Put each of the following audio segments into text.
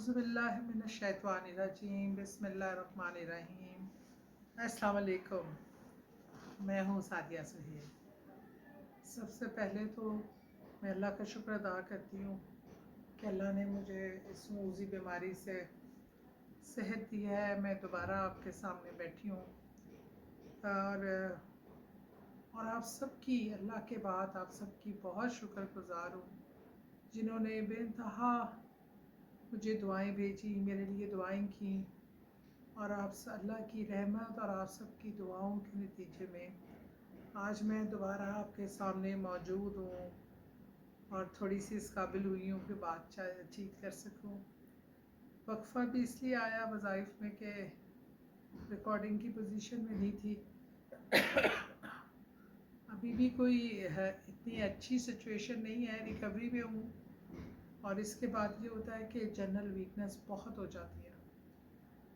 औज़ुबिल्लाहिमिनश्शैतानिर्रजीम बिस्मिल्लाहिर्रहमानिर्रहीम। अस्सलाम वालेकुम। मैं हूँ सादिया सुहेल। सबसे पहले तो मैं अल्लाह का शुक्र अदा करती हूँ कि अल्लाह ने मुझे इस मूज़ी बीमारी से सेहत दी है। मैं दोबारा आपके सामने बैठी हूँ और आप सबकी अल्लाह के बाद आप सबकी बहुत शुक्रगुज़ार हूँ जिन्होंने बेइंतहा मुझे दुआएं भेजी, मेरे लिए दुआएं की, और आप अल्लाह की रहमत और आप सबकी दुआओं के नतीजे में आज मैं दोबारा आपके सामने मौजूद हूँ और थोड़ी सी इस काबिल हुई हूँ कि बातचीत कर सकूँ। वक्फ़ा भी इसलिए आया वज़ाइफ में कि रिकॉर्डिंग की पोजीशन में नहीं थी। अभी भी कोई इतनी अच्छी सिचुएशन नहीं है, रिकवरी में हूँ, और इसके बाद ये होता है कि जनरल वीकनेस बहुत हो जाती है।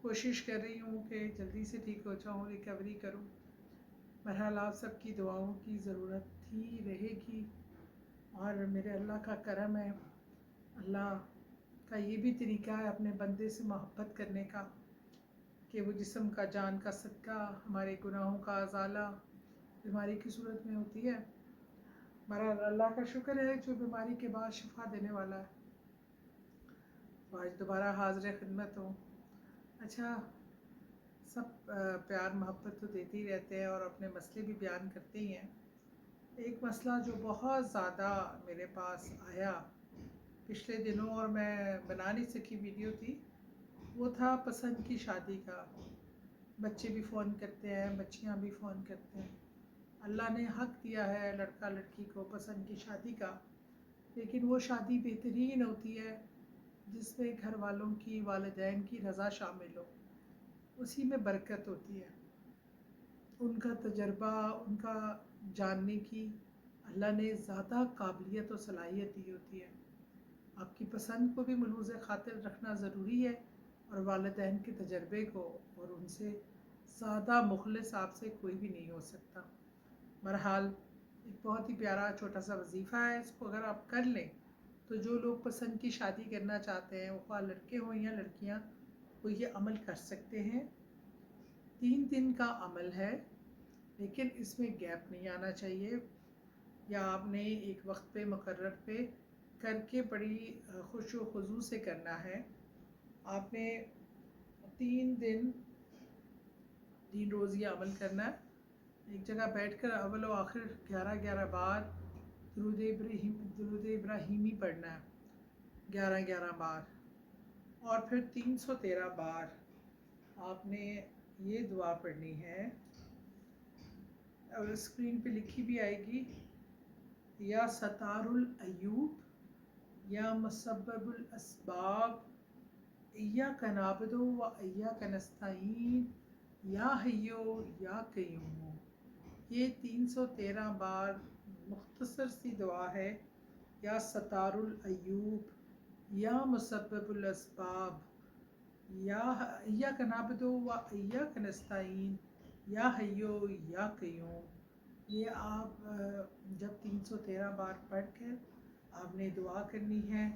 कोशिश कर रही हूँ कि जल्दी से ठीक हो जाऊँ, रिकवरी करूँ। बहरहाल आप सबकी दुआओं की ज़रूरत थी, रहेगी, और मेरे अल्लाह का करम है। अल्लाह का ये भी तरीका है अपने बंदे से मोहब्बत करने का कि वो जिस्म का जान का सदका, हमारे गुनाहों का अज़ाला बीमारी की सूरत में होती है। बहरहाल अल्लाह का शुक्र है जो बीमारी के बाद शिफा देने वाला है। तो आज दोबारा हाज़िर खिदमत हूँ। अच्छा, सब प्यार मोहब्बत तो देते ही रहते हैं और अपने मसले भी बयान करते ही हैं। एक मसला जो बहुत ज़्यादा मेरे पास आया पिछले दिनों और मैं बना नहीं सकी वीडियो थी, वो था पसंद की शादी का। बच्चे भी फ़ोन करते हैं, बच्चियां भी फ़ोन करते हैं। अल्लाह ने हक़ दिया है लड़का लड़की को पसंद की शादी का, लेकिन वो शादी बेहतरीन होती है जिसमें घर वालों की, वालिदैन की रज़ा शामिल हो। उसी में बरकत होती है। उनका तजर्बा, उनका जानने की अल्लाह ने ज़्यादा काबिलियत और सलाहियत दी होती है। आपकी पसंद को भी मलूज़ ख़ातिर रखना ज़रूरी है और वालिदैन के तजर्बे को, और उनसे ज़्यादा मुखलिस आपसे कोई भी नहीं हो सकता। बहरहाल एक बहुत ही प्यारा छोटा सा वजीफ़ा है, इसको अगर आप कर लें तो जो लोग पसंद की शादी करना चाहते हैं, वो लड़के हों या लड़कियां, वो ये अमल कर सकते हैं। 3 दिन का अमल है, लेकिन इसमें गैप नहीं आना चाहिए, या आपने एक वक्त पे मुकर्रर पे करके बड़ी खुशो खुजू से करना है। आपने 3 दिन 3 रोज़ ये अमल करना है। एक जगह बैठकर अव्वल व आखिर 11-11 बार दुरूद इब्राहिमी पढ़ना है, 11-11 बार, और फिर 313 बार आपने ये दुआ पढ़नी है, और स्क्रीन पे लिखी भी आएगी, या सतारुल अयूब, या मुसब्बबुल अस्बाब, इय्याका नअबुदु व इय्याका नस्तईन, या हय्यो या क़य्यूम। ये 313 बार मुख्तसर सी दुआ है। या सतारुल अयूब, या मुसब्बबुल अस्बाब, या इय्याका नअबुदु व इय्याका नस्तईन, या हय्यो या क़य्यूम। ये आप जब 313 बार पढ़ कर आपने दुआ करनी है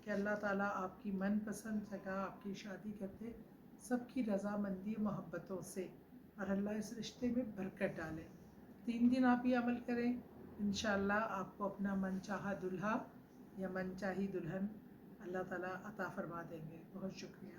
कि अल्लाह ताला आपकी मनपसंद जगह आपकी शादी करते सबकी रज़ामंदी मोहब्बतों से, और अल्लाह इस रिश्ते में बरकत डाले। 3 दिन आप ये अमल करें, इंशाअल्लाह आपको अपना मनचाहा दुल्हा या मनचाही दुल्हन अल्लाह ताला अता फरमा देंगे। बहुत शुक्रिया।